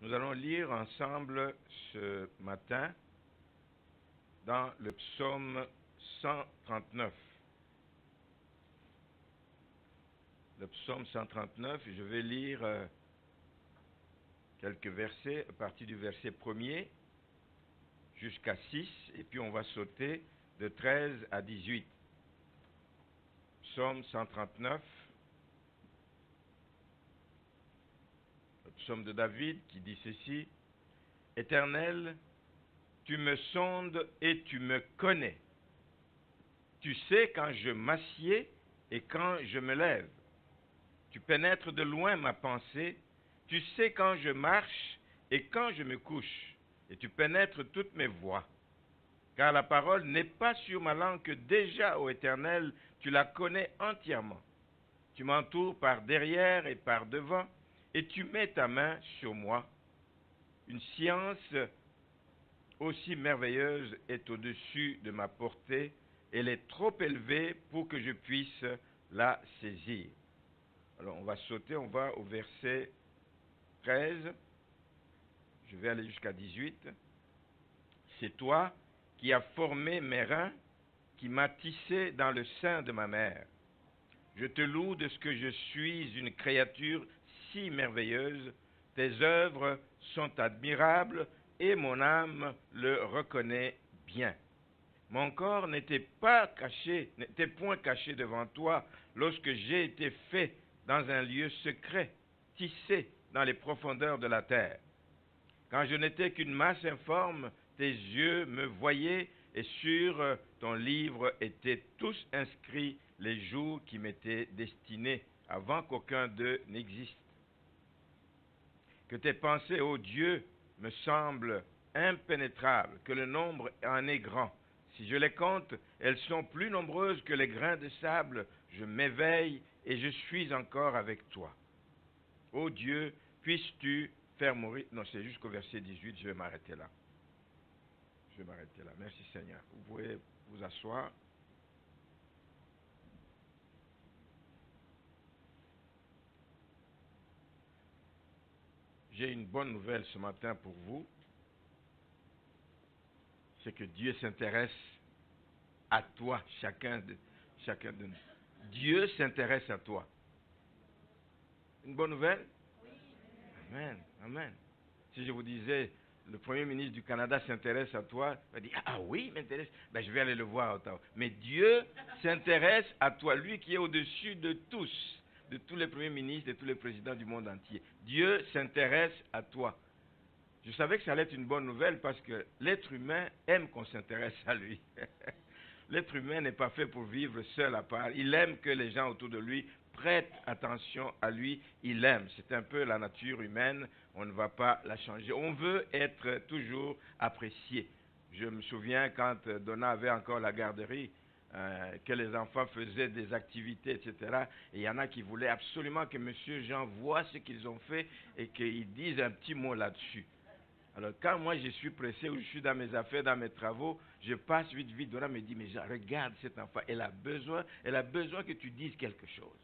Nous allons lire ensemble ce matin dans le psaume 139. Le psaume 139, je vais lire quelques versets à partir du verset 1er jusqu'à 6, et puis on va sauter de 13 à 18. Psaume 139, le psaume de David qui dit ceci: Éternel, tu me sondes et tu me connais. Tu sais quand je m'assieds et quand je me lève. Tu pénètres de loin ma pensée. Tu sais quand je marche et quand je me couche. Et tu pénètres toutes mes voies. Car la parole n'est pas sur ma langue que déjà, ô Éternel, tu la connais entièrement. Tu m'entoures par derrière et par devant, et tu mets ta main sur moi. Une science aussi merveilleuse est au-dessus de ma portée. Elle est trop élevée pour que je puisse la saisir. Alors on va sauter, on va au verset 13. Je vais aller jusqu'à 18. C'est toi qui as formé mes reins, qui m'as tissé dans le sein de ma mère. Je te loue de ce que je suis une créature si merveilleuse. Tes œuvres sont admirables et mon âme le reconnaît bien. Mon corps n'était point caché devant toi lorsque j'ai été fait dans un lieu secret, tissé dans les profondeurs de la terre. Quand je n'étais qu'une masse informe, tes yeux me voyaient et sur ton livre étaient tous inscrits les jours qui m'étaient destinés avant qu'aucun d'eux n'existe. Que tes pensées, ô Dieu, me semblent impénétrables, que le nombre en est grand. Si je les compte, elles sont plus nombreuses que les grains de sable. Je m'éveille et je suis encore avec toi. Ô Dieu, puisses-tu faire mourir... Non, c'est jusqu'au verset 18, je vais m'arrêter là. Merci Seigneur. Vous pouvez vous asseoir. J'ai une bonne nouvelle ce matin pour vous. C'est que Dieu s'intéresse à toi, chacun de nous. Dieu s'intéresse à toi. Une bonne nouvelle? Amen, amen. Si je vous disais, le Premier ministre du Canada s'intéresse à toi, il va dire, ah oui, il m'intéresse, ben, je vais aller le voir à Ottawa. Mais Dieu s'intéresse à toi, lui qui est au-dessus de tous les premiers ministres, de tous les présidents du monde entier. Dieu s'intéresse à toi. Je savais que ça allait être une bonne nouvelle parce que l'être humain aime qu'on s'intéresse à lui. L'être humain n'est pas fait pour vivre seul à part. Il aime que les gens autour de lui prêtent attention à lui. Il aime. C'est un peu la nature humaine. On ne va pas la changer. On veut être toujours apprécié. Je me souviens quand Donna avait encore la garderie, que les enfants faisaient des activités, etc. Et il y en a qui voulaient absolument que M. Jean voie ce qu'ils ont fait et qu'il dise un petit mot là-dessus. Alors, quand moi je suis pressé ou je suis dans mes affaires, dans mes travaux, je passe vite. Dora me dit, mais regarde cet enfant, elle a besoin que tu dises quelque chose.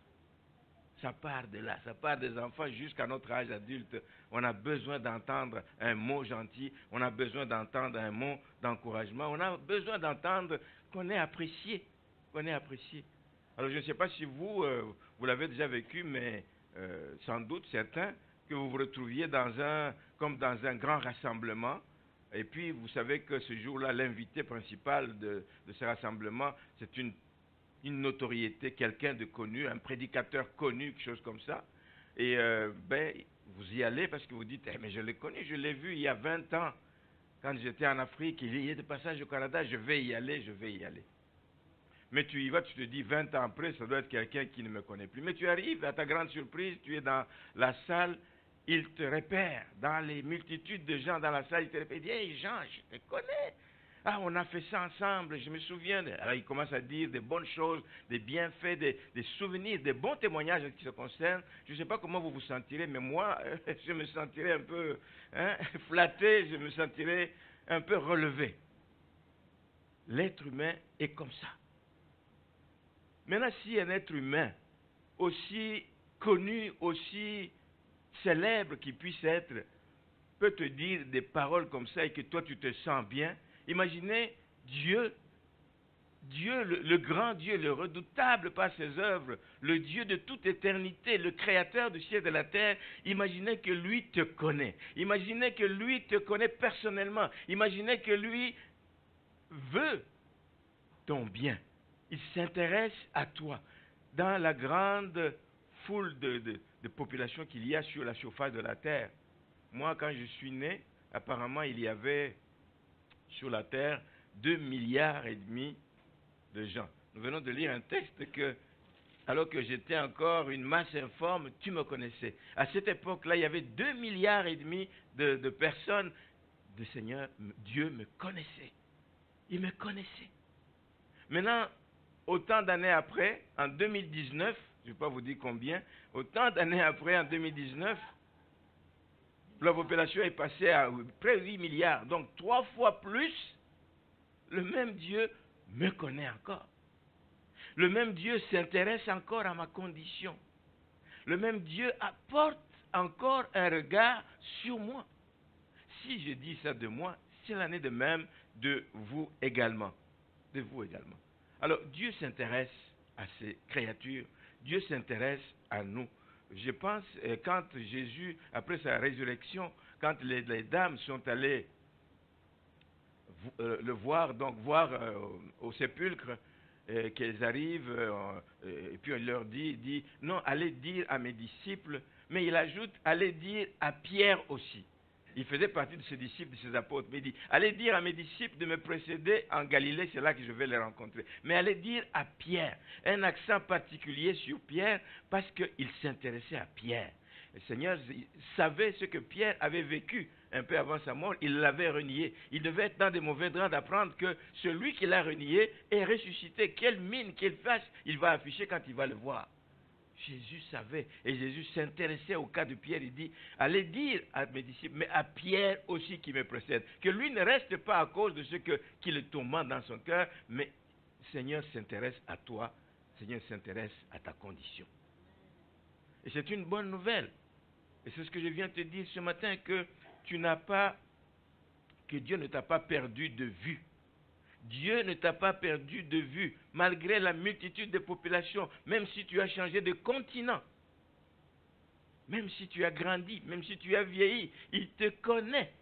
Ça part de là, ça part des enfants jusqu'à notre âge adulte. On a besoin d'entendre un mot gentil, on a besoin d'entendre un mot d'encouragement, on a besoin d'entendre qu'on est apprécié, Alors, je ne sais pas si vous l'avez déjà vécu, mais sans doute certains, que vous vous retrouviez comme dans un grand rassemblement. Et puis, vous savez que ce jour-là, l'invité principal de ce rassemblement, c'est une notoriété, quelqu'un de connu, un prédicateur connu, quelque chose comme ça. Et vous y allez parce que vous dites, mais je l'ai connu, je l'ai vu il y a 20 ans, quand j'étais en Afrique, il est de passage au Canada, je vais y aller. Mais tu y vas, tu te dis 20 ans après, ça doit être quelqu'un qui ne me connaît plus. Mais tu arrives, à ta grande surprise, tu es dans la salle, il te repère. Dans les multitudes de gens dans la salle, il te repère. Il dit, hey Jean, je te connais. Ah, on a fait ça ensemble, je me souviens. Alors il commence à dire des bonnes choses, des bienfaits, des souvenirs, des bons témoignages qui se concernent. Je ne sais pas comment vous vous sentirez, mais moi, je me sentirais un peu flatté, je me sentirais un peu relevé. L'être humain est comme ça. Maintenant, si un être humain, aussi connu, aussi célèbre qu'il puisse être, peut te dire des paroles comme ça et que toi tu te sens bien. Imaginez Dieu, le grand Dieu, le redoutable par ses œuvres, le Dieu de toute éternité, le créateur du ciel et de la terre. Imaginez que lui te connaît. Imaginez que lui te connaît personnellement. Imaginez que lui veut ton bien. Il s'intéresse à toi. Dans la grande foule de population qu'il y a sur la surface de la terre. Moi, quand je suis né, apparemment, il y avait sur la terre 2,5 milliards de gens. Nous venons de lire un texte que, alors que j'étais encore une masse informe, tu me connaissais. À cette époque-là, il y avait 2,5 milliards de personnes. Le Seigneur, Dieu me connaissait. Il me connaissait. Maintenant, autant d'années après, en 2019, je ne vais pas vous dire combien, autant d'années après, en 2019, la population est passée à près de 8 milliards. Donc 3 fois plus, le même Dieu me connaît encore. Le même Dieu s'intéresse encore à ma condition. Le même Dieu apporte encore un regard sur moi. Si je dis ça de moi, c'est l'année de même de vous également. De vous également. Alors Dieu s'intéresse à ses créatures. Dieu s'intéresse à nous. Je pense, quand Jésus, après sa résurrection, quand les dames sont allées le voir, donc voir au sépulcre, qu'elles arrivent, et puis il leur dit, non, allez dire à mes disciples, mais il ajoute, allez dire à Pierre aussi. Il faisait partie de ses disciples, de ses apôtres, mais il dit, allez dire à mes disciples de me précéder en Galilée, c'est là que je vais les rencontrer. Mais allez dire à Pierre, un accent particulier sur Pierre, parce qu'il s'intéressait à Pierre. Le Seigneur savait ce que Pierre avait vécu un peu avant sa mort, il l'avait renié. Il devait être dans des mauvais draps d'apprendre que celui qui l'a renié est ressuscité. Quelle mine, quelle face il va afficher quand il va le voir. Jésus savait, et Jésus s'intéressait au cas de Pierre. Il dit, allez dire à mes disciples, mais à Pierre aussi qui me précède, que lui ne reste pas à cause de ce qui le tourmente dans son cœur, mais le Seigneur s'intéresse à toi, le Seigneur s'intéresse à ta condition. Et c'est une bonne nouvelle. Et c'est ce que je viens te dire ce matin, que Dieu ne t'a pas perdu de vue. Dieu ne t'a pas perdu de vue, malgré la multitude de populations, même si tu as changé de continent, même si tu as grandi, même si tu as vieilli, il te connaît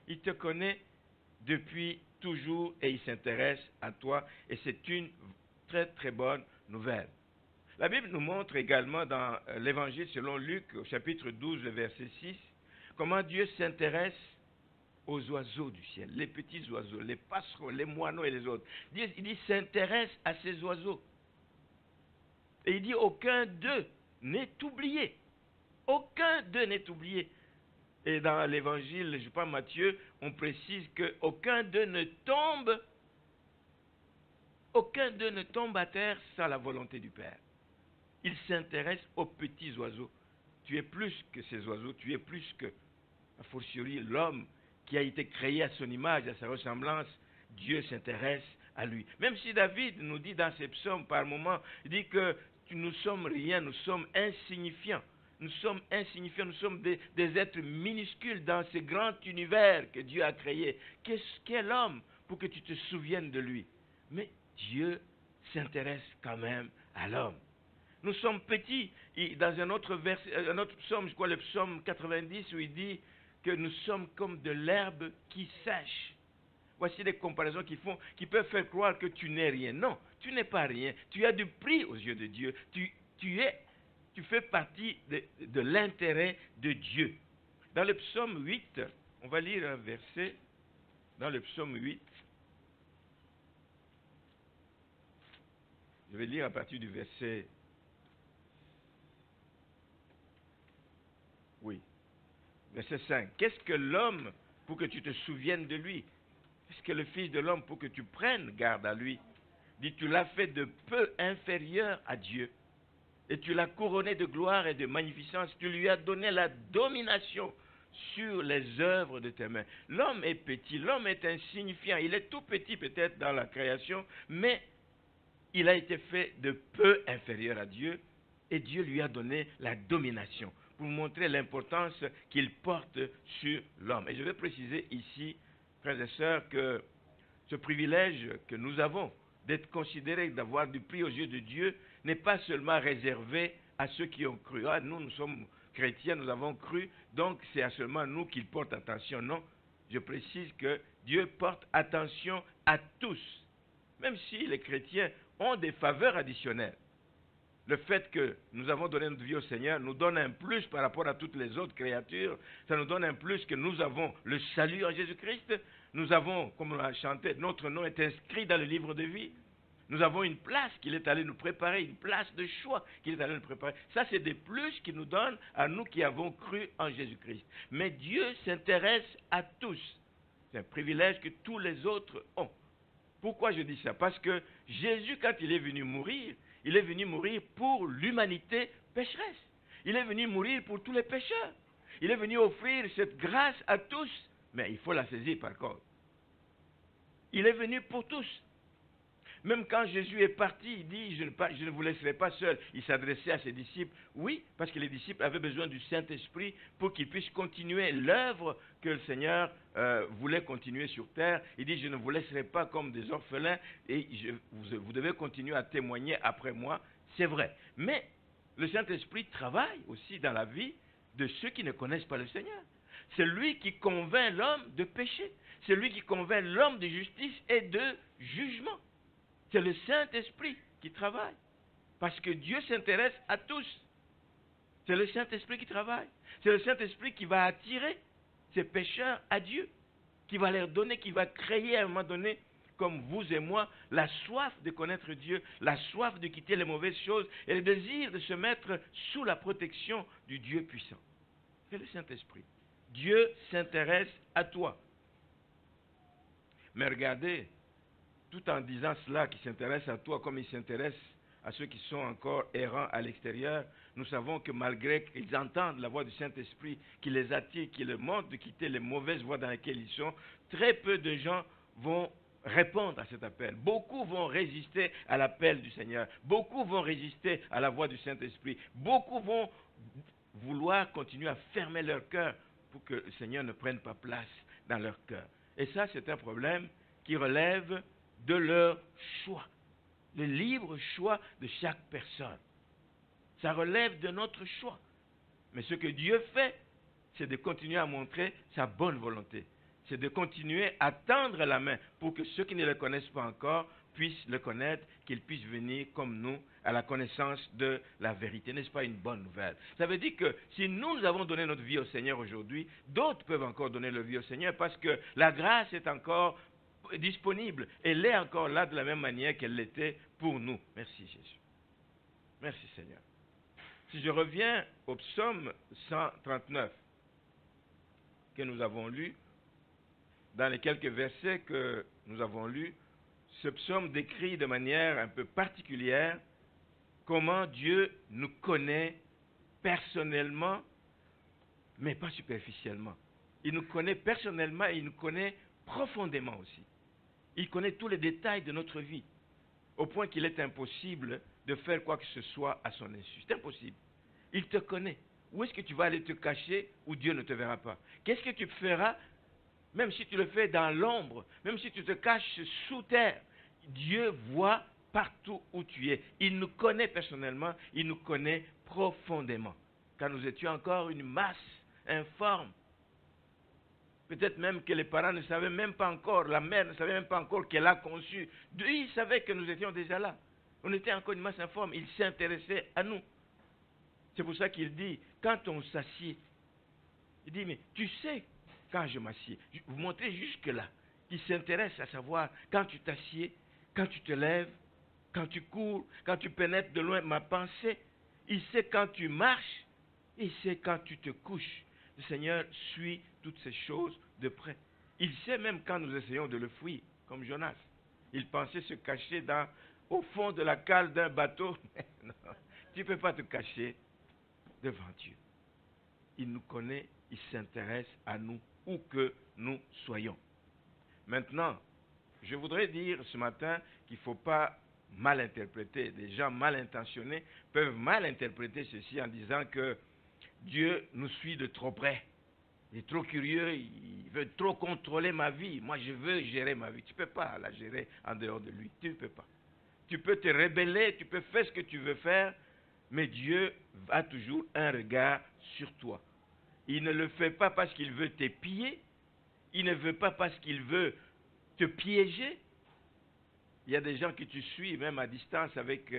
depuis toujours et il s'intéresse à toi et c'est une très très bonne nouvelle. La Bible nous montre également dans l'Évangile selon Luc, au chapitre 12, le verset 6, comment Dieu s'intéresse aux oiseaux du ciel, les petits oiseaux, les passereaux, les moineaux et les autres. Il dit s'intéresse à ces oiseaux. Et il dit aucun d'eux n'est oublié. Aucun d'eux n'est oublié. Et dans l'évangile, je crois Matthieu, on précise qu'aucun d'eux ne tombe à terre sans la volonté du Père. Il s'intéresse aux petits oiseaux. Tu es plus que ces oiseaux, tu es plus que, a fortiori, l'homme qui a été créé à son image, à sa ressemblance. Dieu s'intéresse à lui. Même si David nous dit dans ses psaumes par moments, il dit que nous sommes rien, nous sommes insignifiants. Nous sommes insignifiants, nous sommes des êtres minuscules dans ce grand univers que Dieu a créé. Qu'est-ce qu'est l'homme pour que tu te souviennes de lui? Mais Dieu s'intéresse quand même à l'homme. Nous sommes petits. Dans un autre psaume, je crois le psaume 90, où il dit que nous sommes comme de l'herbe qui sèche. Voici des comparaisons qui peuvent faire croire que tu n'es rien. Non, tu n'es pas rien. Tu as du prix aux yeux de Dieu. Tu fais partie de l'intérêt de Dieu. Dans le psaume 8, on va lire un verset. Dans le psaume 8, je vais lire à partir du verset. Oui. Verset 5. Qu'est-ce que l'homme pour que tu te souviennes de lui? Qu'est-ce que le Fils de l'homme pour que tu prennes garde à lui? Dis, tu l'as fait de peu inférieur à Dieu. Et tu l'as couronné de gloire et de magnificence. Tu lui as donné la domination sur les œuvres de tes mains. L'homme est petit, l'homme est insignifiant. Il est tout petit peut-être dans la création, mais il a été fait de peu inférieur à Dieu. Et Dieu lui a donné la domination. pour montrer l'importance qu'il porte sur l'homme. Et je vais préciser ici, frères et sœurs, que ce privilège que nous avons d'être considérés, d'avoir du prix aux yeux de Dieu, n'est pas seulement réservé à ceux qui ont cru. Ah, nous sommes chrétiens, nous avons cru, donc c'est à seulement nous qu'il porte attention. Non, je précise que Dieu porte attention à tous, même si les chrétiens ont des faveurs additionnelles. Le fait que nous avons donné notre vie au Seigneur nous donne un plus par rapport à toutes les autres créatures. Ça nous donne un plus que nous avons le salut en Jésus-Christ. Nous avons, comme on a chanté, notre nom est inscrit dans le livre de vie. Nous avons une place qu'il est allé nous préparer, une place de choix qu'il est allé nous préparer. Ça, c'est des plus qu'il nous donne à nous qui avons cru en Jésus-Christ. Mais Dieu s'intéresse à tous. C'est un privilège que tous les autres ont. Pourquoi je dis ça? Parce que Jésus, quand il est venu mourir, il est venu mourir pour l'humanité pécheresse. Il est venu mourir pour tous les pécheurs. Il est venu offrir cette grâce à tous, mais il faut la saisir par contre. Il est venu pour tous. Même quand Jésus est parti, il dit, je ne vous laisserai pas seul. Il s'adressait à ses disciples. Oui, parce que les disciples avaient besoin du Saint-Esprit pour qu'ils puissent continuer l'œuvre que le Seigneur voulait continuer sur terre. Il dit, je ne vous laisserai pas comme des orphelins et vous devez continuer à témoigner après moi. C'est vrai. Mais le Saint-Esprit travaille aussi dans la vie de ceux qui ne connaissent pas le Seigneur. C'est lui qui convainc l'homme de péché. C'est lui qui convainc l'homme de justice et de jugement. C'est le Saint-Esprit qui travaille. Parce que Dieu s'intéresse à tous. C'est le Saint-Esprit qui travaille. C'est le Saint-Esprit qui va attirer ces pécheurs à Dieu. Qui va leur donner, qui va créer à un moment donné, comme vous et moi, la soif de connaître Dieu, la soif de quitter les mauvaises choses et le désir de se mettre sous la protection du Dieu puissant. C'est le Saint-Esprit. Dieu s'intéresse à toi. Mais regardez, tout en disant cela, qui s'intéresse à toi comme il s'intéresse à ceux qui sont encore errants à l'extérieur, nous savons que malgré qu'ils entendent la voix du Saint-Esprit, qui les attire, qui les montre de quitter les mauvaises voies dans lesquelles ils sont, très peu de gens vont répondre à cet appel. Beaucoup vont résister à l'appel du Seigneur. Beaucoup vont résister à la voix du Saint-Esprit. Beaucoup vont vouloir continuer à fermer leur cœur pour que le Seigneur ne prenne pas place dans leur cœur. Et ça, c'est un problème qui relève de leur choix, le libre choix de chaque personne. Ça relève de notre choix. Mais ce que Dieu fait, c'est de continuer à montrer sa bonne volonté. C'est de continuer à tendre la main pour que ceux qui ne le connaissent pas encore puissent le connaître, qu'ils puissent venir comme nous à la connaissance de la vérité. N'est-ce pas une bonne nouvelle? Ça veut dire que si nous avons donné notre vie au Seigneur aujourd'hui, d'autres peuvent encore donner leur vie au Seigneur parce que la grâce est encore disponible. Elle est encore là de la même manière qu'elle l'était pour nous. Merci Jésus. Merci Seigneur. Si je reviens au psaume 139 que nous avons lu, dans les quelques versets que nous avons lus, ce psaume décrit de manière un peu particulière comment Dieu nous connaît personnellement, mais pas superficiellement. Il nous connaît personnellement et il nous connaît profondément aussi. Il connaît tous les détails de notre vie, au point qu'il est impossible de faire quoi que ce soit à son insu. C'est impossible. Il te connaît. Où est-ce que tu vas aller te cacher où Dieu ne te verra pas? Qu'est-ce que tu feras, même si tu le fais dans l'ombre, même si tu te caches sous terre? Dieu voit partout où tu es. Il nous connaît personnellement, il nous connaît profondément. Quand nous étions encore une masse informe, peut-être même que les parents ne savaient même pas encore, la mère ne savait même pas encore qu'elle a conçu. Lui, il savait que nous étions déjà là. On était encore une masse informe. Il s'intéressait à nous. C'est pour ça qu'il dit, quand on s'assied, il dit, mais tu sais, quand je m'assieds, vous montrez jusque-là, il s'intéresse à savoir quand tu t'assieds, quand tu te lèves, quand tu cours, quand tu pénètres de loin ma pensée. Il sait quand tu marches, il sait quand tu te couches. Le Seigneur suit toutes ces choses de près. Il sait même quand nous essayons de le fuir, comme Jonas. Il pensait se cacher au fond de la cale d'un bateau. Non, tu ne peux pas te cacher devant Dieu. Il nous connaît, il s'intéresse à nous, où que nous soyons. Maintenant, je voudrais dire ce matin qu'il ne faut pas mal interpréter. Des gens mal intentionnés peuvent mal interpréter ceci en disant que Dieu nous suit de trop près. Il est trop curieux, il veut trop contrôler ma vie. Moi, je veux gérer ma vie. Tu ne peux pas la gérer en dehors de lui. Tu ne peux pas. Tu peux te rebeller, tu peux faire ce que tu veux faire, mais Dieu a toujours un regard sur toi. Il ne le fait pas parce qu'il veut t'épier, il ne veut pas parce qu'il veut te piéger. Il y a des gens que tu suis, même à distance, avec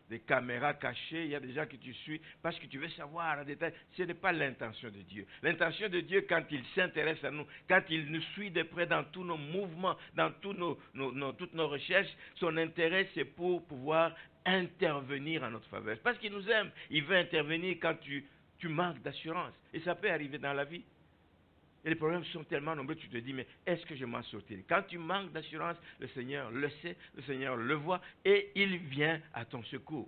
des caméras cachées. Il y a des gens que tu suis parce que tu veux savoir en détail. Ce n'est pas l'intention de Dieu. L'intention de Dieu, quand il s'intéresse à nous, quand il nous suit de près dans tous nos mouvements, dans toutes nos recherches, son intérêt, c'est pour pouvoir intervenir en notre faveur. Parce qu'il nous aime. Il veut intervenir quand tu manques d'assurance. Et ça peut arriver dans la vie. Et les problèmes sont tellement nombreux, tu te dis, mais est-ce que je m'en sortirai? Quand tu manques d'assurance, le Seigneur le sait, le Seigneur le voit, et il vient à ton secours.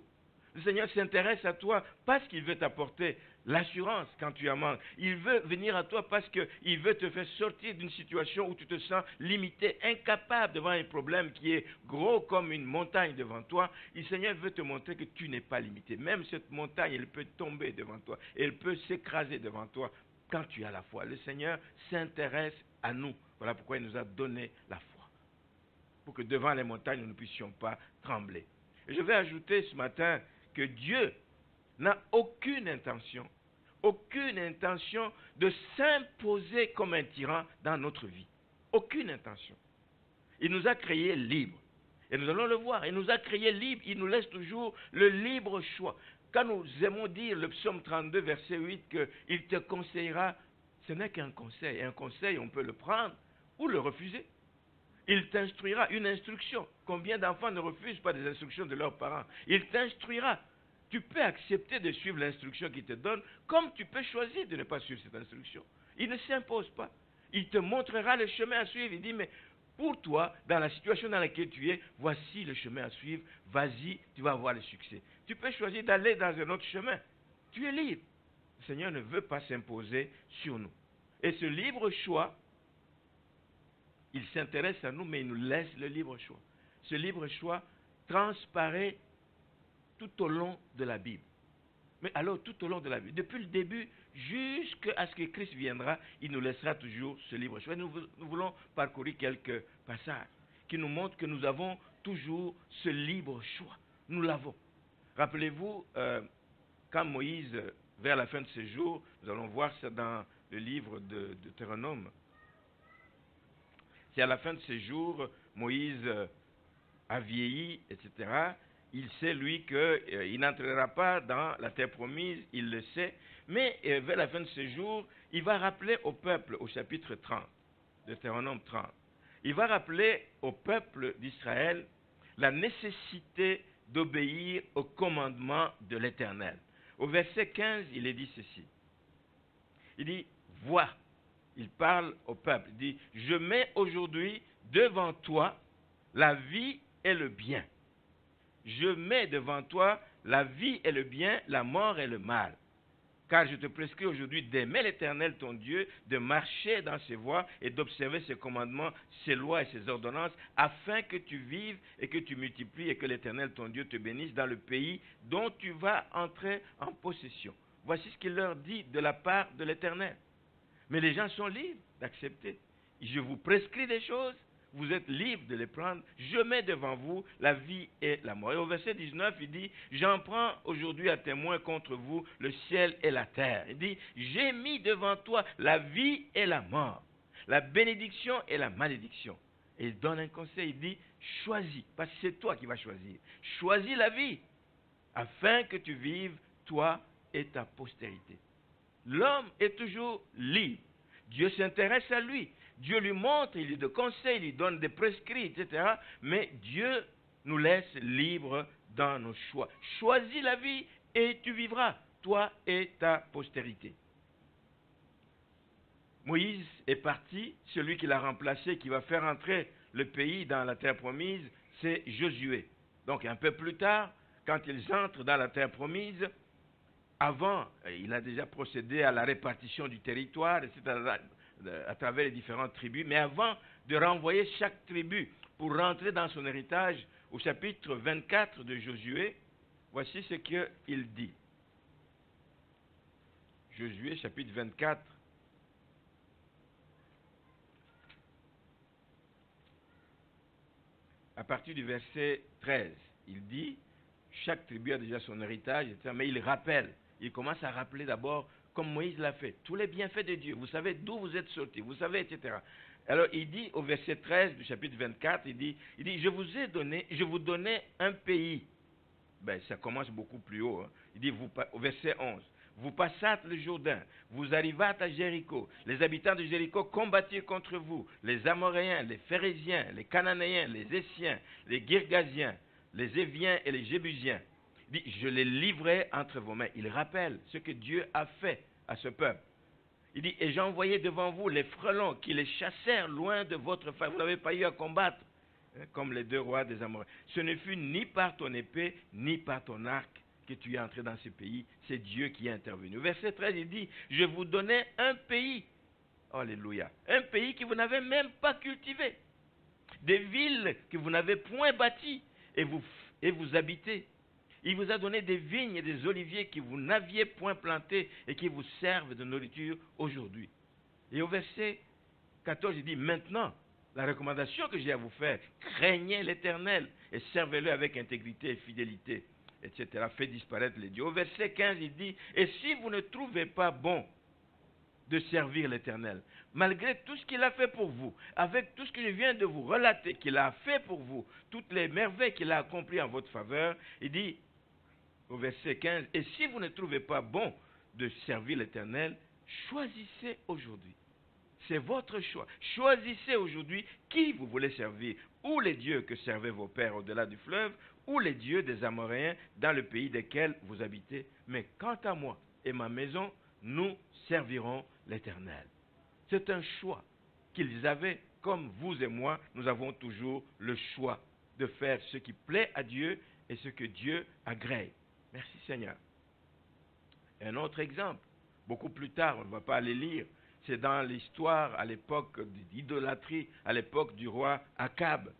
Le Seigneur s'intéresse à toi parce qu'il veut t'apporter l'assurance quand tu en manques. Il veut venir à toi parce qu'il veut te faire sortir d'une situation où tu te sens limité, incapable devant un problème qui est gros comme une montagne devant toi. Le Seigneur veut te montrer que tu n'es pas limité. Même cette montagne, elle peut tomber devant toi, elle peut s'écraser devant toi. Quand tu as la foi, le Seigneur s'intéresse à nous. Voilà pourquoi il nous a donné la foi. Pour que devant les montagnes, nous ne puissions pas trembler. Et je vais ajouter ce matin que Dieu n'a aucune intention de s'imposer comme un tyran dans notre vie. Aucune intention. Il nous a créés libres. Et nous allons le voir. Il nous a créés libres. Il nous laisse toujours le libre choix. Quand nous aimons dire le psaume 32, verset 8, qu'il te conseillera, ce n'est qu'un conseil. Un conseil, on peut le prendre ou le refuser. Il t'instruira, une instruction. Combien d'enfants ne refusent pas des instructions de leurs parents? Il t'instruira. Tu peux accepter de suivre l'instruction qu'il te donne, comme tu peux choisir de ne pas suivre cette instruction. Il ne s'impose pas. Il te montrera le chemin à suivre. Il dit, mais pour toi, dans la situation dans laquelle tu es, voici le chemin à suivre. Vas-y, tu vas avoir le succès. Tu peux choisir d'aller dans un autre chemin. Tu es libre. Le Seigneur ne veut pas s'imposer sur nous. Et ce libre choix, il s'intéresse à nous, mais il nous laisse le libre choix. Ce libre choix transparaît tout au long de la Bible. Mais alors, tout au long de la Bible, depuis le début jusqu'à ce que Christ viendra, il nous laissera toujours ce libre choix. Nous voulons parcourir quelques passages qui nous montrent que nous avons toujours ce libre choix. Nous l'avons. Rappelez-vous, quand Moïse, vers la fin de ses jours, nous allons voir ça dans le livre de Deutéronome, c'est à la fin de ses jours, Moïse a vieilli, etc. Il sait, lui, qu'il n'entrera pas dans la terre promise, il le sait. Mais vers la fin de ses jours, il va rappeler au peuple, au chapitre 30, Deutéronome 30, il va rappeler au peuple d'Israël la nécessité d'obéir au commandement de l'Éternel. Au verset 15, il est dit ceci. Il dit, vois, il parle au peuple, il dit, je mets aujourd'hui devant toi la vie et le bien. Je mets devant toi la vie et le bien, la mort et le mal. Car je te prescris aujourd'hui d'aimer l'Éternel ton Dieu, de marcher dans ses voies et d'observer ses commandements, ses lois et ses ordonnances, afin que tu vives et que tu multiplies et que l'Éternel ton Dieu te bénisse dans le pays dont tu vas entrer en possession. Voici ce qu'il leur dit de la part de l'Éternel. Mais les gens sont libres d'accepter. Je vous prescris des choses, vous êtes libres de les prendre. Je mets devant vous la vie et la mort. Et au verset 19, il dit, j'en prends aujourd'hui à témoin contre vous le ciel et la terre. Il dit, j'ai mis devant toi la vie et la mort, la bénédiction et la malédiction. Et il donne un conseil, il dit, choisis, parce que c'est toi qui vas choisir. Choisis la vie, afin que tu vives, toi et ta postérité. L'homme est toujours libre. Dieu s'intéresse à lui. Dieu lui montre, il lui donne des conseils, il lui donne des prescrits, etc. Mais Dieu nous laisse libres dans nos choix. Choisis la vie et tu vivras, toi et ta postérité. Moïse est parti, celui qui l'a remplacé, qui va faire entrer le pays dans la terre promise, c'est Josué. Donc un peu plus tard, quand ils entrent dans la terre promise, avant, il a déjà procédé à la répartition du territoire, etc., à travers les différentes tribus, mais avant de renvoyer chaque tribu pour rentrer dans son héritage, au chapitre 24 de Josué, voici ce qu'il dit. Josué chapitre 24. À partir du verset 13, il dit, chaque tribu a déjà son héritage, etc. Mais il rappelle, il commence à rappeler d'abord, comme Moïse l'a fait, tous les bienfaits de Dieu. Vous savez d'où vous êtes sortis, vous savez, etc. Alors il dit au verset 13 du chapitre 24, il dit, je vous donnais un pays. Ben, ça commence beaucoup plus haut. Hein. Il dit au verset 11, vous passâtes le Jourdain, vous arrivâtes à Jéricho. Les habitants de Jéricho combattirent contre vous. Les Amoréens, les Phérésiens, les Cananéens, les Essiens, les Girgasiens, les Éviens et les Jébusiens. Il dit, je les livrai entre vos mains. Il rappelle ce que Dieu a fait à ce peuple. Il dit, et j'envoyai devant vous les frelons qui les chassèrent loin de votre face. Vous n'avez pas eu à combattre, hein, comme les 2 rois des Amoréens. Ce ne fut ni par ton épée, ni par ton arc que tu es entré dans ce pays. C'est Dieu qui est intervenu. Verset 13, il dit, je vous donnais un pays. Alléluia. Un pays que vous n'avez même pas cultivé. Des villes que vous n'avez point bâties et vous habitez. Il vous a donné des vignes et des oliviers que vous n'aviez point plantés et qui vous servent de nourriture aujourd'hui. Et au verset 14, il dit, maintenant, la recommandation que j'ai à vous faire, craignez l'Éternel et servez-le avec intégrité et fidélité, etc. Faites disparaître les dieux. Au verset 15, il dit, et si vous ne trouvez pas bon de servir l'Éternel, malgré tout ce qu'il a fait pour vous, avec tout ce que je viens de vous relater, qu'il a fait pour vous, toutes les merveilles qu'il a accomplies en votre faveur, il dit, au verset 15, et si vous ne trouvez pas bon de servir l'Éternel, choisissez aujourd'hui. C'est votre choix. Choisissez aujourd'hui qui vous voulez servir. Ou les dieux que servaient vos pères au-delà du fleuve, ou les dieux des Amoréens dans le pays desquels vous habitez. Mais quant à moi et ma maison, nous servirons l'Éternel. C'est un choix qu'ils avaient, comme vous et moi, nous avons toujours le choix de faire ce qui plaît à Dieu et ce que Dieu agrée. Merci Seigneur. Un autre exemple, beaucoup plus tard, on ne va pas aller lire, c'est dans l'histoire à l'époque d'idolâtrie, à l'époque du roi Akab.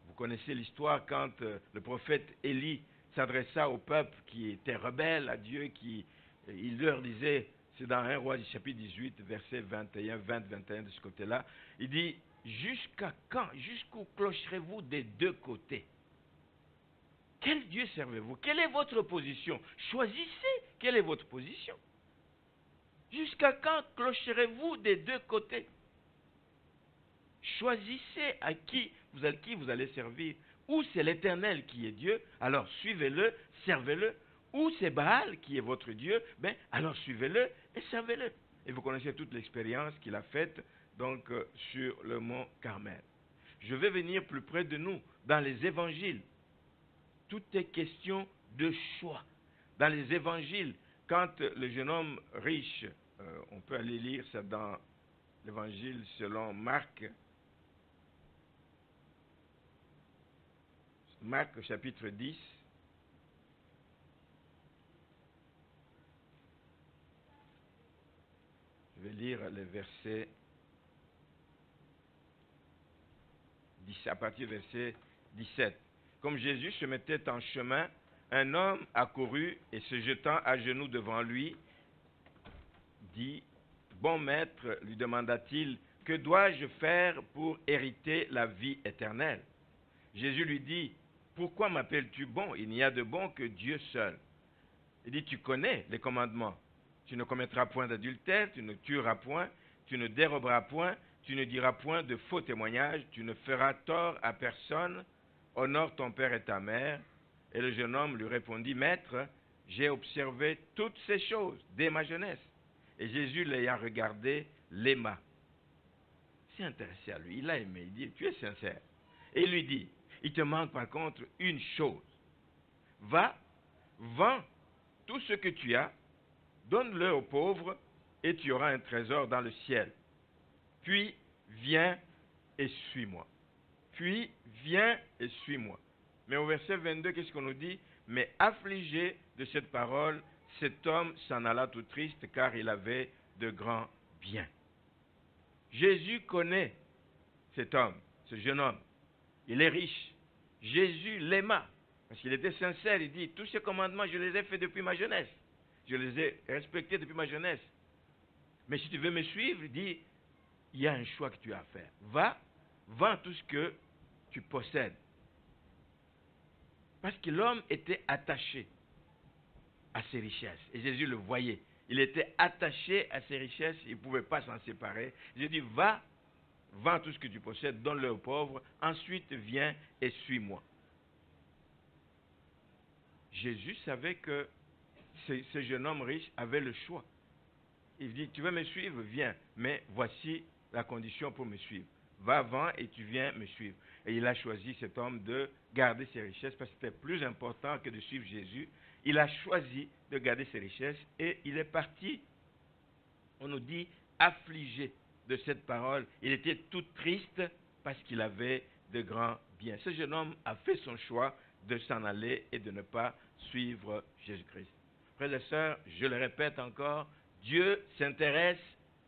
Vous connaissez l'histoire quand le prophète Élie s'adressa au peuple qui était rebelle à Dieu, il leur disait, c'est dans 1 Roi du chapitre 18, verset 21, 20, 21 de ce côté-là, il dit, jusqu'à quand, jusqu'où clocherez-vous des 2 côtés? Quel Dieu servez-vous? Quelle est votre position? Choisissez quelle est votre position. Jusqu'à quand clocherez-vous des 2 côtés? Choisissez à qui vous allez servir. Ou c'est l'Éternel qui est Dieu, alors suivez-le, servez-le. Ou c'est Baal qui est votre Dieu, alors suivez-le et servez-le. Et vous connaissez toute l'expérience qu'il a faite donc sur le mont Carmel. Je vais venir plus près de nous, dans les évangiles. Tout est question de choix. Dans les évangiles, quand le jeune homme riche, on peut aller lire ça dans l'évangile selon Marc, Marc chapitre 10, je vais lire les versets 10, à partir du verset 17. Comme Jésus se mettait en chemin, un homme accourut et se jetant à genoux devant lui, dit, « Bon maître, lui demanda-t-il, que dois-je faire pour hériter la vie éternelle ?» Jésus lui dit, « Pourquoi m'appelles-tu bon? Il n'y a de bon que Dieu seul. » Il dit, « Tu connais les commandements. Tu ne commettras point d'adultère, tu ne tueras point, tu ne déroberas point, tu ne diras point de faux témoignages, tu ne feras tort à personne, honore ton père et ta mère. » Et le jeune homme lui répondit, « Maître, j'ai observé toutes ces choses dès ma jeunesse. » Et Jésus, l'ayant regardé, l'aima. Il s'est intéressé à lui, il l'a aimé, il dit, « Tu es sincère. » Et il lui dit, « Il te manque par contre une chose. Va, vends tout ce que tu as, donne-le aux pauvres, et tu auras un trésor dans le ciel. Puis, viens et suis-moi. » Puis, viens et suis-moi. Mais au verset 22, qu'est-ce qu'on nous dit? Mais affligé de cette parole, cet homme s'en alla tout triste, car il avait de grands biens. Jésus connaît cet homme, ce jeune homme. Il est riche. Jésus l'aima, parce qu'il était sincère. Il dit, tous ces commandements, je les ai faits depuis ma jeunesse. Je les ai respectés depuis ma jeunesse. Mais si tu veux me suivre, il dit, il y a un choix que tu as à faire. Va, vends tout ce que tu possèdes. Parce que l'homme était attaché à ses richesses. Et Jésus le voyait. Il était attaché à ses richesses, il ne pouvait pas s'en séparer. Jésus dit, va, vends tout ce que tu possèdes, donne-le aux pauvres, ensuite viens et suis-moi. Jésus savait que ce jeune homme riche avait le choix. Il dit, tu veux me suivre, viens, mais voici la condition pour me suivre. Va, vends et tu viens me suivre. Et il a choisi cet homme de garder ses richesses parce que c'était plus important que de suivre Jésus. Il a choisi de garder ses richesses et il est parti, on nous dit, affligé de cette parole. Il était tout triste parce qu'il avait de grands biens. Ce jeune homme a fait son choix de s'en aller et de ne pas suivre Jésus-Christ. Frères et sœurs, je le répète encore, Dieu s'intéresse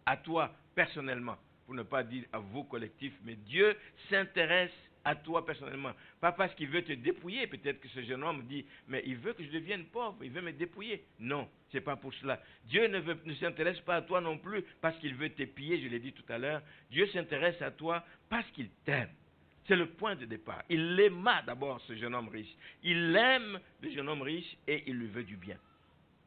à toi personnellement, pour ne pas dire à vous collectif, mais Dieu s'intéresse à toi personnellement. Pas parce qu'il veut te dépouiller, peut-être que ce jeune homme dit, mais il veut que je devienne pauvre, il veut me dépouiller. Non, ce n'est pas pour cela. Dieu ne s'intéresse pas à toi non plus parce qu'il veut t'épier, je l'ai dit tout à l'heure. Dieu s'intéresse à toi parce qu'il t'aime. C'est le point de départ. Il aima d'abord ce jeune homme riche. Il aime le jeune homme riche et il lui veut du bien.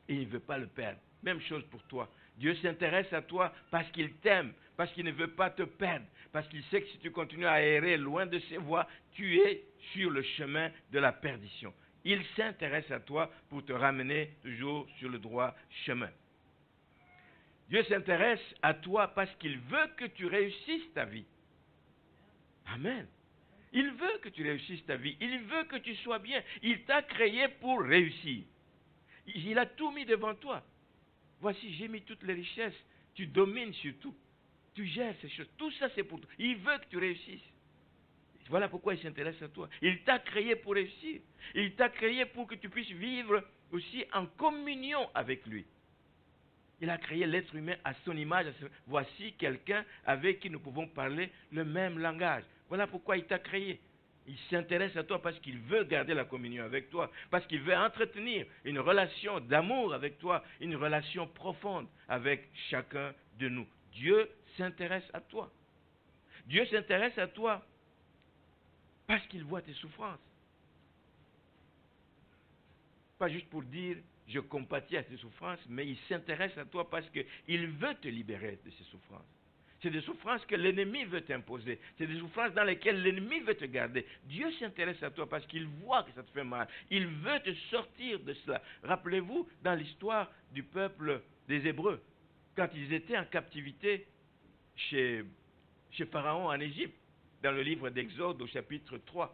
Et il ne veut pas le perdre. Même chose pour toi. Dieu s'intéresse à toi parce qu'il t'aime, parce qu'il ne veut pas te perdre, parce qu'il sait que si tu continues à errer loin de ses voies, tu es sur le chemin de la perdition. Il s'intéresse à toi pour te ramener toujours sur le droit chemin. Dieu s'intéresse à toi parce qu'il veut que tu réussisses ta vie. Amen. Il veut que tu réussisses ta vie. Il veut que tu sois bien. Il t'a créé pour réussir. Il a tout mis devant toi. Voici, j'ai mis toutes les richesses. Tu domines sur tout. Tu gères ces choses. Tout ça, c'est pour toi. Il veut que tu réussisses. Voilà pourquoi il s'intéresse à toi. Il t'a créé pour réussir. Il t'a créé pour que tu puisses vivre aussi en communion avec lui. Il a créé l'être humain à son image. Voici quelqu'un avec qui nous pouvons parler le même langage. Voilà pourquoi il t'a créé. Il s'intéresse à toi parce qu'il veut garder la communion avec toi, parce qu'il veut entretenir une relation d'amour avec toi, une relation profonde avec chacun de nous. Dieu s'intéresse à toi. Dieu s'intéresse à toi parce qu'il voit tes souffrances. Pas juste pour dire je compatis à tes souffrances, mais il s'intéresse à toi parce qu'il veut te libérer de ces souffrances. C'est des souffrances que l'ennemi veut t'imposer. C'est des souffrances dans lesquelles l'ennemi veut te garder. Dieu s'intéresse à toi parce qu'il voit que ça te fait mal. Il veut te sortir de cela. Rappelez-vous dans l'histoire du peuple des Hébreux, quand ils étaient en captivité chez Pharaon en Égypte, dans le livre d'Exode au chapitre 3.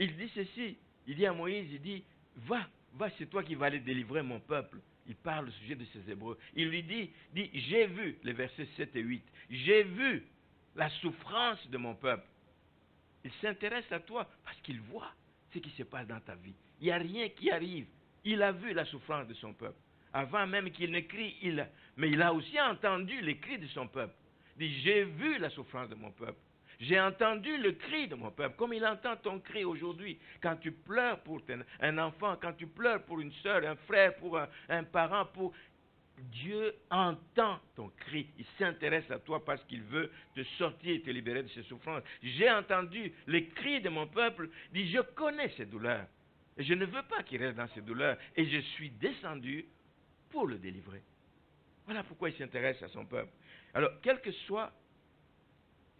Il dit ceci, il dit à Moïse, il dit, va, c'est toi qui vas aller délivrer mon peuple. Il parle au sujet de ces Hébreux. Il lui dit, j'ai vu, les versets 7 et 8, j'ai vu la souffrance de mon peuple. Il s'intéresse à toi parce qu'il voit ce qui se passe dans ta vie. Il n'y a rien qui arrive. Il a vu la souffrance de son peuple. Avant même qu'il ne crie, mais il a aussi entendu les cris de son peuple. Il dit, j'ai vu la souffrance de mon peuple. J'ai entendu le cri de mon peuple, comme il entend ton cri aujourd'hui. Quand tu pleures pour un enfant, quand tu pleures pour une soeur, un frère, pour un parent, Dieu entend ton cri. Il s'intéresse à toi parce qu'il veut te sortir et te libérer de ces souffrances. J'ai entendu les cris de mon peuple. Dit, je connais ces douleurs. Et je ne veux pas qu'il reste dans ces douleurs. Et je suis descendu pour le délivrer. Voilà pourquoi il s'intéresse à son peuple. Alors, quel que soit,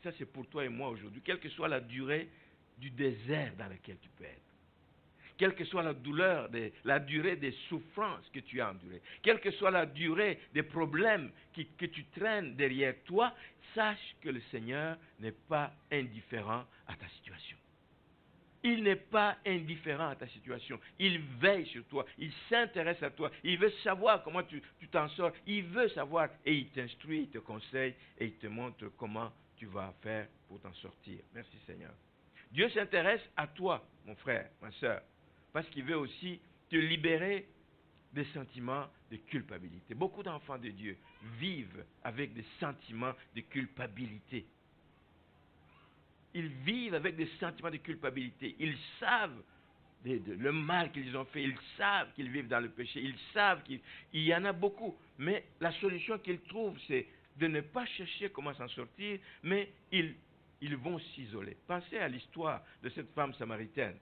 ça c'est pour toi et moi aujourd'hui, quelle que soit la durée du désert dans lequel tu peux être, quelle que soit la douleur, la durée des souffrances que tu as endurées, quelle que soit la durée des problèmes que tu traînes derrière toi, sache que le Seigneur n'est pas indifférent à ta situation. Il n'est pas indifférent à ta situation. Il veille sur toi. Il s'intéresse à toi. Il veut savoir comment tu t'en sors. Il veut savoir et il t'instruit, il te conseille et il te montre comment tu vas faire pour t'en sortir. Merci Seigneur. Dieu s'intéresse à toi, mon frère, ma soeur, parce qu'il veut aussi te libérer des sentiments de culpabilité. Beaucoup d'enfants de Dieu vivent avec des sentiments de culpabilité. Ils vivent avec des sentiments de culpabilité. Ils savent le mal qu'ils ont fait. Ils savent qu'ils vivent dans le péché. Ils savent qu'il y en a beaucoup. Mais la solution qu'ils trouvent, c'est de ne pas chercher comment s'en sortir, mais ils vont s'isoler. Pensez à l'histoire de cette femme samaritaine.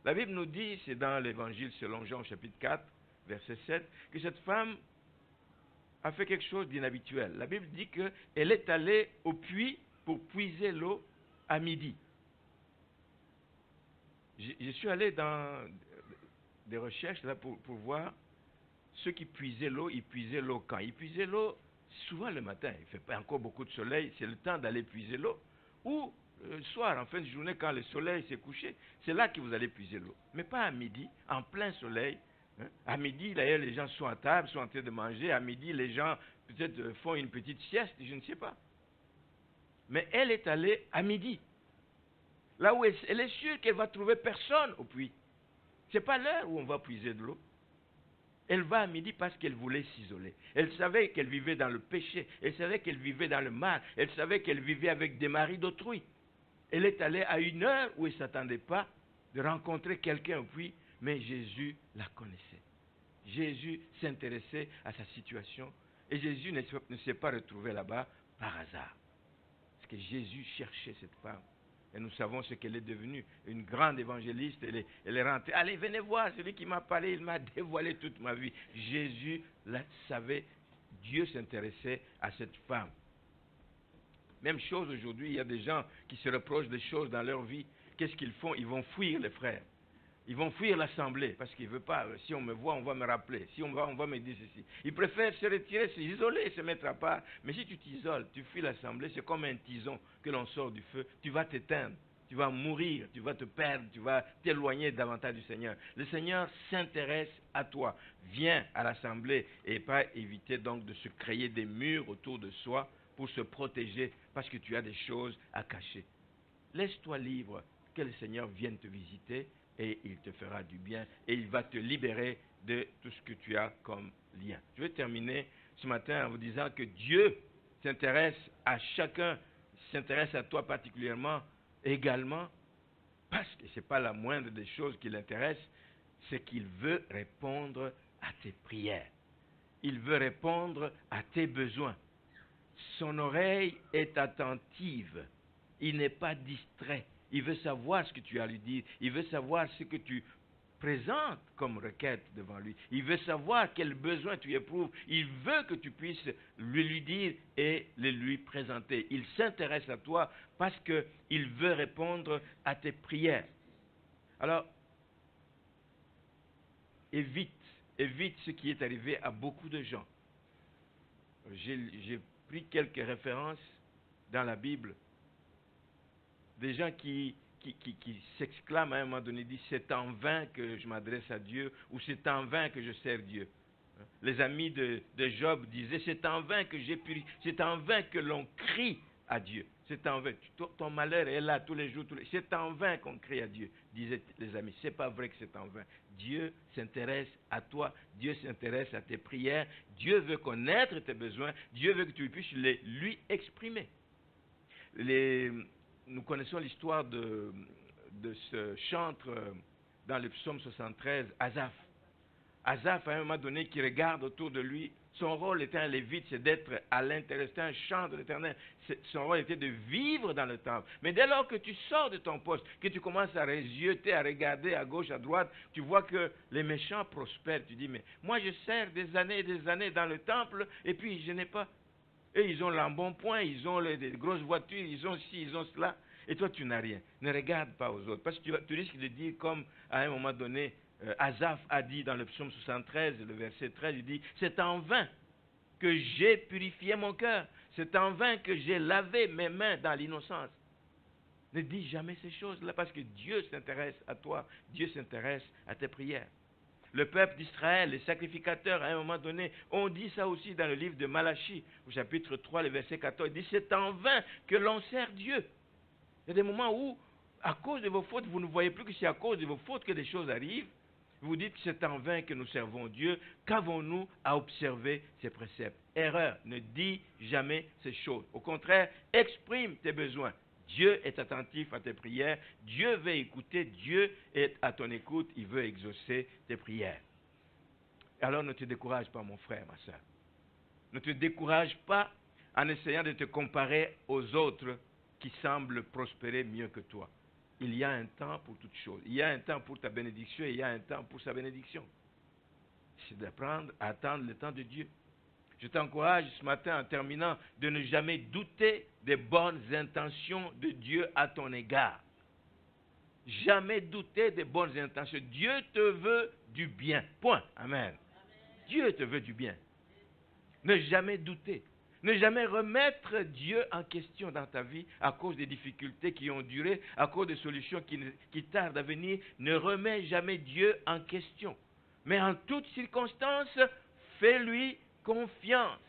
La Bible nous dit, c'est dans l'Évangile selon Jean chapitre 4, verset 7, que cette femme a fait quelque chose d'inhabituel. La Bible dit qu'elle est allée au puits pour puiser l'eau à midi. Je suis allé dans des recherches là pour voir ceux qui puisaient l'eau. Ils puisaient l'eau quand? Ils puisaient l'eau souvent le matin. Il ne fait pas encore beaucoup de soleil, c'est le temps d'aller puiser l'eau. Ou le soir, en fin de journée, quand le soleil s'est couché, c'est là que vous allez puiser l'eau. Mais pas à midi, en plein soleil. Hein. À midi, d'ailleurs, les gens sont à table, sont en train de manger. À midi, les gens peut-être font une petite sieste, je ne sais pas. Mais elle est allée à midi. Là où elle est sûre qu'elle va trouver personne au puits. Ce n'est pas l'heure où on va puiser de l'eau. Elle va à midi parce qu'elle voulait s'isoler. Elle savait qu'elle vivait dans le péché. Elle savait qu'elle vivait dans le mal. Elle savait qu'elle vivait avec des maris d'autrui. Elle est allée à une heure où elle ne s'attendait pas de rencontrer quelqu'un au puits, mais Jésus la connaissait. Jésus s'intéressait à sa situation et Jésus ne s'est pas retrouvé là-bas par hasard. Parce que Jésus cherchait cette femme. Et nous savons ce qu'elle est devenue, une grande évangéliste. Elle est rentrée. Allez, venez voir, celui qui m'a parlé, il m'a dévoilé toute ma vie. Jésus la savait. Dieu s'intéressait à cette femme. Même chose aujourd'hui, il y a des gens qui se reprochent des choses dans leur vie. Qu'est-ce qu'ils font? Ils vont fuir les frères. Ils vont fuir l'assemblée parce qu'ils ne veulent pas. Si on me voit, on va me rappeler. Si on va me dire ceci. Ils préfèrent se retirer, s'isoler, se mettre à part. Mais si tu t'isoles, tu fuis l'assemblée, c'est comme un tison que l'on sort du feu. Tu vas t'éteindre, tu vas mourir, tu vas te perdre, tu vas t'éloigner davantage du Seigneur. Le Seigneur s'intéresse à toi. Viens à l'assemblée et pas éviter donc de se créer des murs autour de soi pour se protéger parce que tu as des choses à cacher. Laisse-toi libre, que le Seigneur vienne te visiter et il te fera du bien et il va te libérer de tout ce que tu as comme lien. Je vais terminer ce matin en vous disant que Dieu s'intéresse à chacun, s'intéresse à toi particulièrement, également, parce que ce n'est pas la moindre des choses qui l'intéresse, c'est qu'il veut répondre à tes prières. Il veut répondre à tes besoins. Son oreille est attentive. Il n'est pas distrait. Il veut savoir ce que tu as à lui dire. Il veut savoir ce que tu présentes comme requête devant lui. Il veut savoir quel besoin tu éprouves. Il veut que tu puisses lui dire et le lui présenter. Il s'intéresse à toi parce qu'il veut répondre à tes prières. Alors, évite ce qui est arrivé à beaucoup de gens. J'ai pris quelques références dans la Bible. Des gens qui s'exclament à un moment donné, disent c'est en vain que je m'adresse à Dieu ou c'est en vain que je sers Dieu. Les amis de Job disaient c'est en vain que j'ai purifié, c'est en vain que l'on crie à Dieu. C'est en vain. Ton malheur est là tous les jours. C'est en vain qu'on crie à Dieu, disaient les amis. C'est pas vrai que c'est en vain. Dieu s'intéresse à toi. Dieu s'intéresse à tes prières. Dieu veut connaître tes besoins. Dieu veut que tu puisses les lui exprimer. Nous connaissons l'histoire de ce chantre dans le psaume 73, Asaph. Asaph, à un moment donné, qui regarde autour de lui, son rôle était un lévite, c'est d'être à l'intérieur, c'était un chant de l'Éternel. Son rôle était de vivre dans le temple. Mais dès lors que tu sors de ton poste, que tu commences à réseauter, à regarder à gauche, à droite, tu vois que les méchants prospèrent. Tu dis, mais moi je sers des années et des années dans le temple, et puis je n'ai pas. Et ils ont l'embonpoint, ils ont des grosses voitures, ils ont ci, ils ont cela. Et toi, tu n'as rien. Ne regarde pas aux autres. Parce que tu risques de dire, comme à un moment donné, Asaph a dit dans le psaume 73, le verset 13, il dit, c'est en vain que j'ai purifié mon cœur. C'est en vain que j'ai lavé mes mains dans l'innocence. Ne dis jamais ces choses-là parce que Dieu s'intéresse à toi. Dieu s'intéresse à tes prières. Le peuple d'Israël, les sacrificateurs, à un moment donné, ont dit ça aussi dans le livre de Malachie, au chapitre 3, le verset 14. Il dit, c'est en vain que l'on sert Dieu. Il y a des moments où, à cause de vos fautes, vous ne voyez plus que c'est à cause de vos fautes que des choses arrivent. Vous dites que c'est en vain que nous servons Dieu. Qu'avons-nous à observer ses préceptes? Erreur, ne dis jamais ces choses. Au contraire, exprime tes besoins. Dieu est attentif à tes prières. Dieu veut écouter. Dieu est à ton écoute. Il veut exaucer tes prières. Alors ne te décourage pas, mon frère, ma soeur. Ne te décourage pas en essayant de te comparer aux autres qui semblent prospérer mieux que toi. Il y a un temps pour toutes choses. Il y a un temps pour ta bénédiction et il y a un temps pour sa bénédiction. C'est d'apprendre à attendre le temps de Dieu. Je t'encourage ce matin en terminant de ne jamais douter des bonnes intentions de Dieu à ton égard. Jamais douter des bonnes intentions. Dieu te veut du bien. Point. Amen. Dieu te veut du bien. Ne jamais douter. Ne jamais remettre Dieu en question dans ta vie à cause des difficultés qui ont duré, à cause des solutions qui tardent à venir. Ne remets jamais Dieu en question. Mais en toutes circonstances, fais-lui confiance.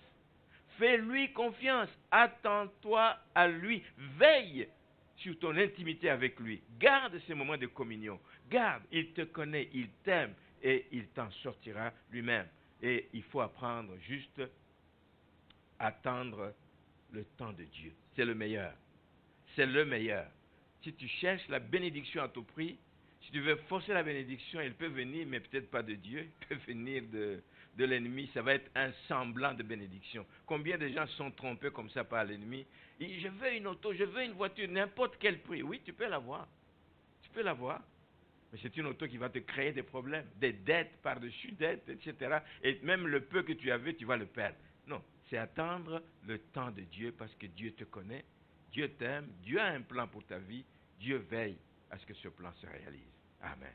Fais-lui confiance. Attends-toi à lui. Veille sur ton intimité avec lui. Garde ces moments de communion. Garde. Il te connaît, il t'aime et il t'en sortira lui-même. Et il faut apprendre juste à attendre le temps de Dieu. C'est le meilleur. C'est le meilleur. Si tu cherches la bénédiction à tout prix, si tu veux forcer la bénédiction, elle peut venir, mais peut-être pas de Dieu, elle peut venir de l'ennemi. Ça va être un semblant de bénédiction. Combien de gens sont trompés comme ça par l'ennemi? Je veux une auto, je veux une voiture, n'importe quel prix. Oui, tu peux l'avoir. Tu peux l'avoir. Mais c'est une auto qui va te créer des problèmes, des dettes par-dessus dettes, etc. Et même le peu que tu avais, tu vas le perdre. Non, c'est attendre le temps de Dieu parce que Dieu te connaît, Dieu t'aime, Dieu a un plan pour ta vie, Dieu veille à ce que ce plan se réalise. Amen.